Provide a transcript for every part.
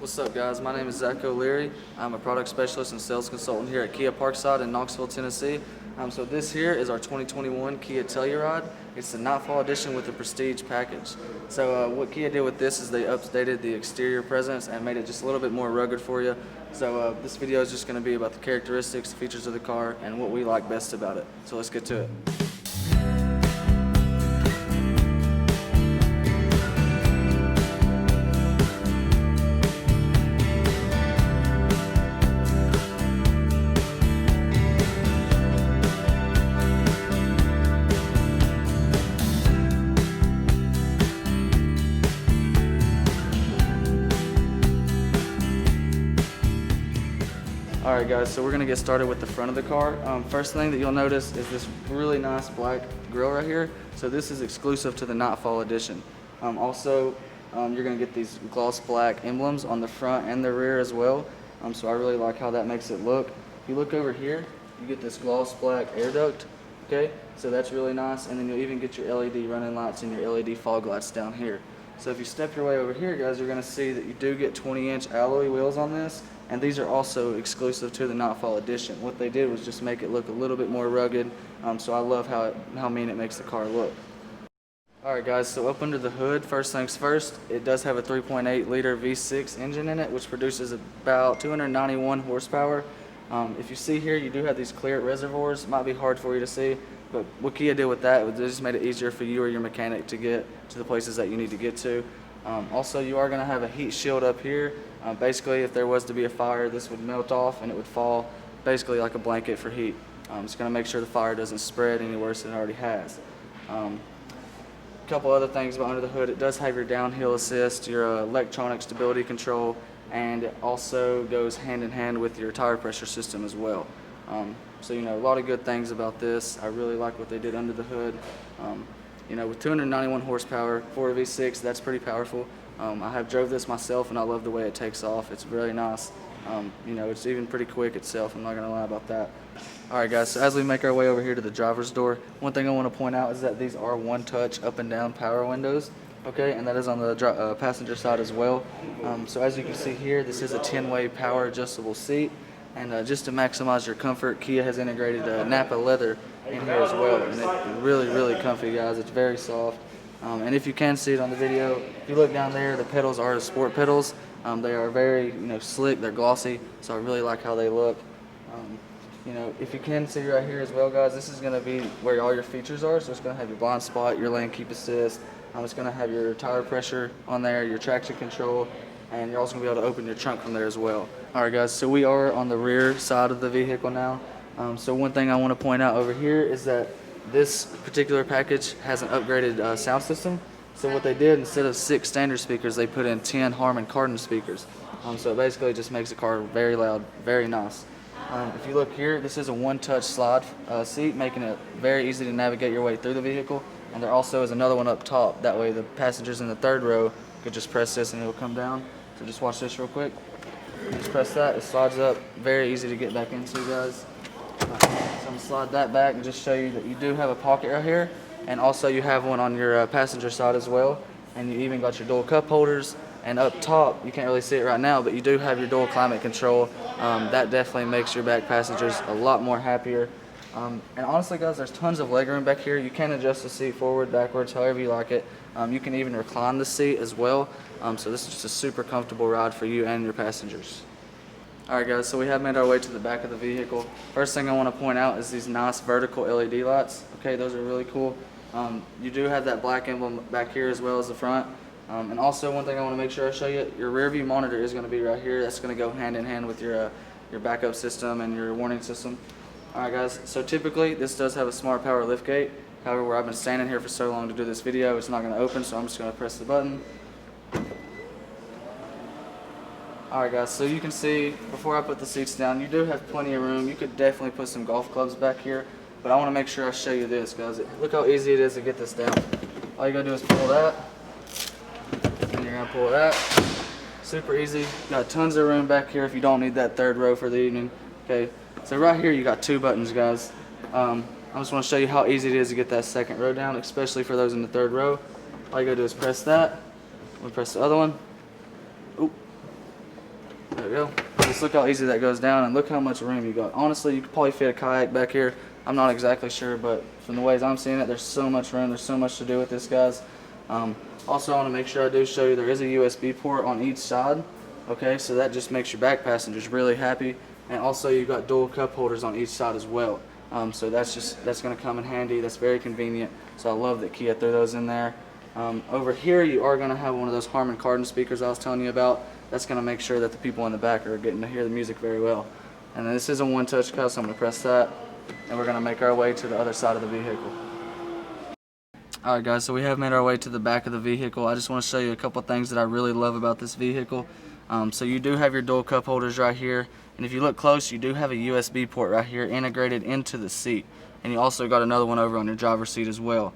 What's up, guys? My name is Zach O'Leary. I'm a product specialist and sales consultant here at Kia Parkside in Knoxville, Tennessee. So this here is our 2021 Kia Telluride. It's the Nightfall edition with the Prestige package. So what Kia did with this is they updated the exterior presence and made it just a little bit more rugged for you. So this video is just going to be about the characteristics, features of the car, and what we like best about it. So let's get to it. Alright guys, so we're going to get started with the front of the car. First thing that you'll notice is this really nice black grille right here. So this is exclusive to the Nightfall edition. Also, you're going to get these gloss black emblems on the front and the rear as well. So I really like how that makes it look. If you look over here, you get this gloss black air duct. Okay, so that's really nice. And then you'll even get your LED running lights and your LED fog lights down here. So if you step your way over here, guys, you're going to see that you do get 20-inch alloy wheels on this. And these are also exclusive to the Nightfall edition. What they did was just make it look a little bit more rugged. So I love how mean it makes the car look. Alright guys, so up under the hood, first things first, it does have a 3.8 liter V6 engine in it, which produces about 291 horsepower. If you see here, you do have these clear reservoirs. It might be hard for you to see, but what Kia did with that, they just made it easier for you or your mechanic to get to the places that you need to get to. Also, you are going to have a heat shield up here. Basically, if there was to be a fire, this would melt off and it would fall basically like a blanket for heat. It's going to make sure the fire doesn't spread any worse than it already has. A couple other things about under the hood, it does have your downhill assist, your electronic stability control, and it also goes hand in hand with your tire pressure system as well. So, a lot of good things about this. I really like what they did under the hood. With 291 horsepower for a V6, that's pretty powerful. I have drove this myself and I love the way it takes off. It's really nice. It's even pretty quick itself, I'm not going to lie about that. Alright guys, so as we make our way over here to the driver's door, one thing I want to point out is that these are one-touch up and down power windows. Okay, and that is on the passenger side as well. So as you can see here, this is a 10-way power adjustable seat. And just to maximize your comfort, Kia has integrated Napa leather in here as well. And it's really, really comfy, guys. It's very soft. And if you can see it on the video, if you look down there, the pedals are the sport pedals. They are very, slick. They're glossy, so I really like how they look. If you can see right here as well, guys, this is going to be where all your features are. So it's going to have your blind spot, your lane keep assist. It's going to have your tire pressure on there, your traction control, and you're also going to be able to open your trunk from there as well. Alright guys, so we are on the rear side of the vehicle now. So one thing I want to point out over here is that this particular package has an upgraded sound system. So what they did, instead of 6 standard speakers, they put in 10 Harman Kardon speakers. So it basically just makes the car very loud, very nice. If you look here, this is a one-touch slide seat, making it very easy to navigate your way through the vehicle. And there also is another one up top. That way the passengers in the third row could just press this and it'll come down. So just watch this real quick. Just press that, it slides up, very easy to get back into, guys. So I'm going to slide that back and just show you that you do have a pocket right here, and also you have one on your passenger side as well, and you even got your dual cup holders, and up top, you can't really see it right now, but you do have your dual climate control. That definitely makes your back passengers a lot more happier. And honestly, guys, there's tons of legroom back here. You can adjust the seat forward, backwards, however you like it. You can even recline the seat as well. So this is just a super comfortable ride for you and your passengers. Alright guys, so we have made our way to the back of the vehicle. First thing I want to point out is these nice vertical LED lights. Okay, those are really cool. You do have that black emblem back here as well as the front. And also one thing I want to make sure I show you, your rear view monitor is going to be right here. That's going to go hand in hand with your backup system and your warning system. Alright guys, so typically this does have a smart power liftgate. However, where I've been standing here for so long to do this video, it's not going to open, so I'm just going to press the button. Alright guys, so you can see, before I put the seats down, you do have plenty of room. You could definitely put some golf clubs back here, but I want to make sure I show you this, guys. Look how easy it is to get this down. All you got to do is pull that, and you're going to pull that. Super easy. Got tons of room back here if you don't need that third row for the evening. Okay, so right here you got 2 buttons, guys. I just want to show you how easy it is to get that second row down, especially for those in the third row. All you gotta do is press that. We'll press the other one. Oop. There we go. Just look how easy that goes down, and look how much room you got. Honestly, you could probably fit a kayak back here. I'm not exactly sure, but from the ways I'm seeing it, there's so much room. There's so much to do with this, guys. Also, I want to make sure I do show you there is a USB port on each side. Okay, so that just makes your back passengers really happy. And also, you've got dual cup holders on each side as well. So that's going to come in handy. That's very convenient. So I love that Kia threw those in there. Over here, you are going to have one of those Harman Kardon speakers I was telling you about. That's going to make sure that the people in the back are getting to hear the music very well. And then this is a one-touch cut, so I'm going to press that, and we're going to make our way to the other side of the vehicle. Alright guys, so we have made our way to the back of the vehicle. I just want to show you a couple things that I really love about this vehicle. So you do have your dual cup holders right here, and if you look close, you do have a USB port right here integrated into the seat. And you also got another one over on your driver's seat as well.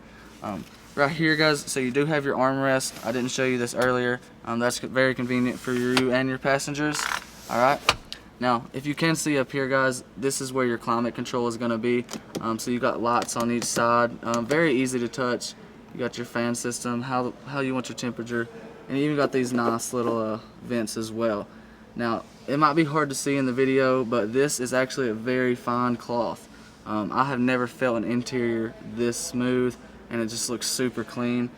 Right here, guys, so you do have your armrest. I didn't show you this earlier. That's very convenient for you and your passengers. Alright, now if you can see up here, guys, this is where your climate control is going to be. So you got lights on each side, very easy to touch. You got your fan system, how you want your temperature, and you even got these nice little vents as well. Now it might be hard to see in the video, but this is actually a very fine cloth. I have never felt an interior this smooth, and it just looks super clean.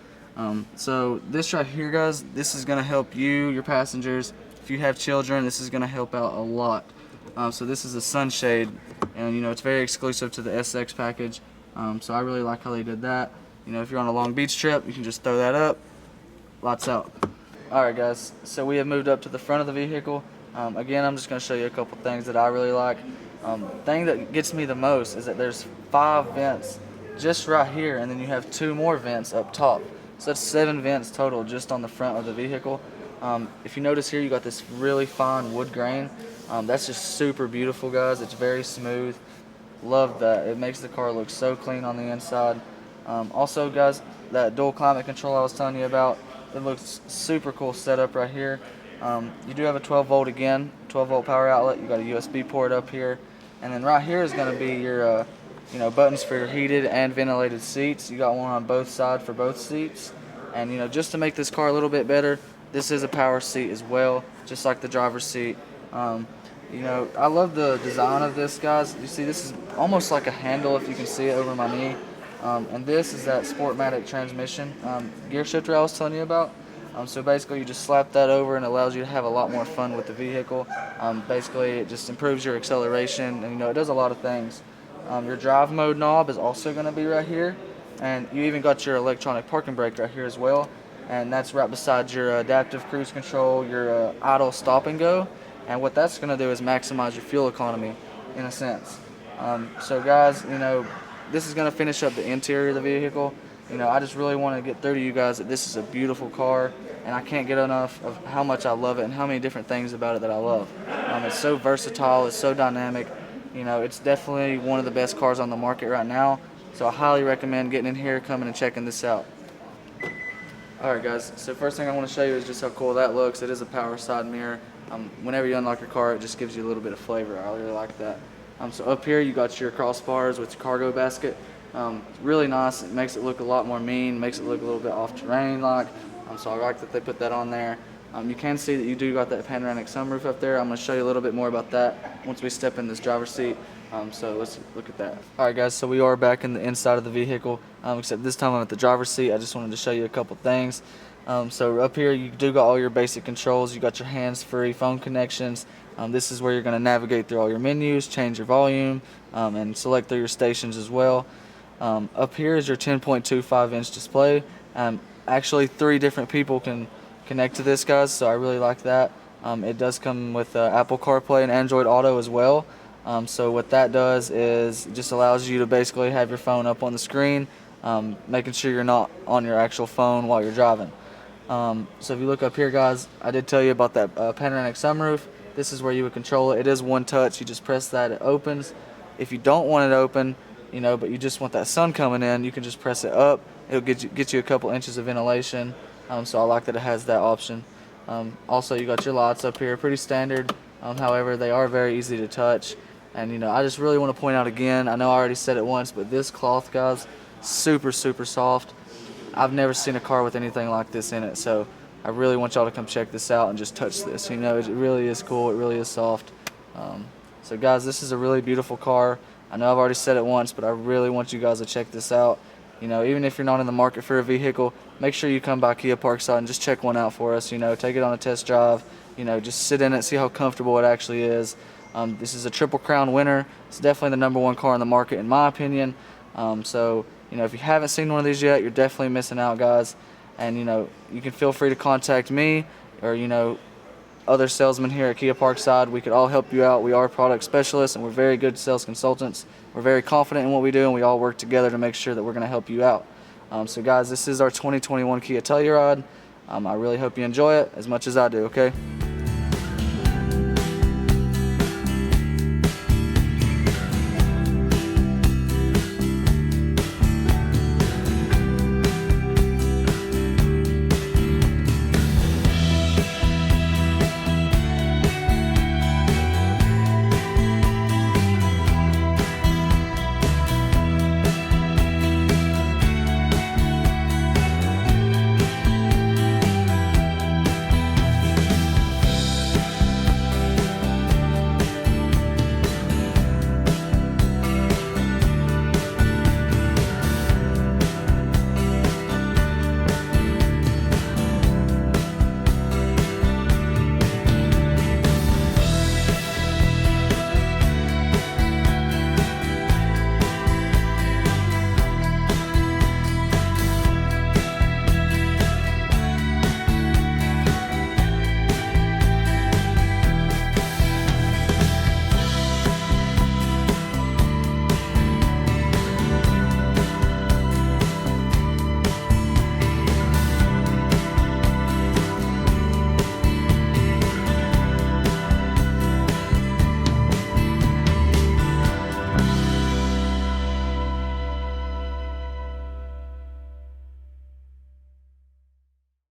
So this right here, guys, this is going to help you, your passengers. If you have children, this is going to help out a lot. So this is a sunshade, and you know it's very exclusive to the SX package. So I really like how they did that. You know, if you're on a long beach trip, you can just throw that up. Lights out. Alright guys, so we have moved up to the front of the vehicle. Again, I'm just going to show you a couple things that I really like. Thing that gets me the most is that there's 5 vents just right here, and then you have 2 more vents up top. So that's 7 vents total just on the front of the vehicle. If you notice here, you got this really fine wood grain. That's just super beautiful, guys. It's very smooth. Love that. It makes the car look so clean on the inside. Also, guys, that dual climate control I was telling you about, it looks super cool setup right here. You do have a 12 volt again, 12 volt power outlet. You got a USB port up here, and then right here is going to be your buttons for your heated and ventilated seats. You got one on both sides for both seats. And just to make this car a little bit better, this is a power seat as well, just like the driver's seat. I love the design of this, guys. You see, this is almost like a handle if you can see it over my knee. And this is that Sportmatic transmission gear shifter I was telling you about. So basically you just slap that over and it allows you to have a lot more fun with the vehicle. Basically it just improves your acceleration, and it does a lot of things. Your drive mode knob is also going to be right here, and you even got your electronic parking brake right here as well, and that's right beside your adaptive cruise control, your idle stop and go, and what that's going to do is maximize your fuel economy in a sense. So guys, this is going to finish up the interior of the vehicle. I just really want to get through to you guys that this is a beautiful car, and I can't get enough of how much I love it and how many different things about it that I love. It's so versatile, it's so dynamic. It's definitely one of the best cars on the market right now, so I highly recommend getting in here, coming and checking this out. Alright guys, so first thing I want to show you is just how cool that looks. It is a power side mirror. Whenever you unlock your car, it just gives you a little bit of flavor. I really like that. So up here you got your crossbars with your cargo basket. Really nice. It makes it look a lot more mean, makes it look a little bit off-terrain like. So I like that they put that on there. You can see that you do got that panoramic sunroof up there. I'm going to show you a little bit more about that once we step in this driver's seat. So let's look at that. Alright guys, so we are back in the inside of the vehicle, except this time I'm at the driver's seat. I just wanted to show you a couple things. So up here you do got all your basic controls. You got your hands-free phone connections. This is where you're going to navigate through all your menus, change your volume, and select through your stations as well. Up here is your 10.25 inch display. Actually 3 different people can connect to this, guys, so I really like that. It does come with Apple Carplay and Android Auto as well. So what that does is it just allows you to basically have your phone up on the screen, making sure you're not on your actual phone while you're driving. So if you look up here, guys, I did tell you about that panoramic sunroof. This is where you would control it. It is one touch. You just press that, it opens. If you don't want it open, but you just want that sun coming in, you can just press it up. It'll get you a couple inches of ventilation. So I like that it has that option. Also, you got your lights up here, pretty standard. However, they are very easy to touch. And I just really want to point out again, I know I already said it once, but this cloth, guys, super soft. I've never seen a car with anything like this in it. So I really want y'all to come check this out and just touch this. You know, it really is cool. It really is soft. So guys, this is a really beautiful car. I know I've already said it once, but I really want you guys to check this out. You know, even if you're not in the market for a vehicle, make sure you come by Kia Parkside and just check one out for us. You know, take it on a test drive. You know, just sit in it, see how comfortable it actually is. This is a Triple Crown winner. It's definitely the #1 car in the market, in my opinion. So, you know, if you haven't seen one of these yet, you're definitely missing out, guys. And, you know, you can feel free to contact me or, you know, other salesmen here at Kia Parkside. We could all help you out. We are product specialists and we're very good sales consultants. We're very confident in what we do, and we all work together to make sure that we're going to help you out. So guys, this is our 2021 Kia Telluride. I really hope you enjoy it as much as I do, okay?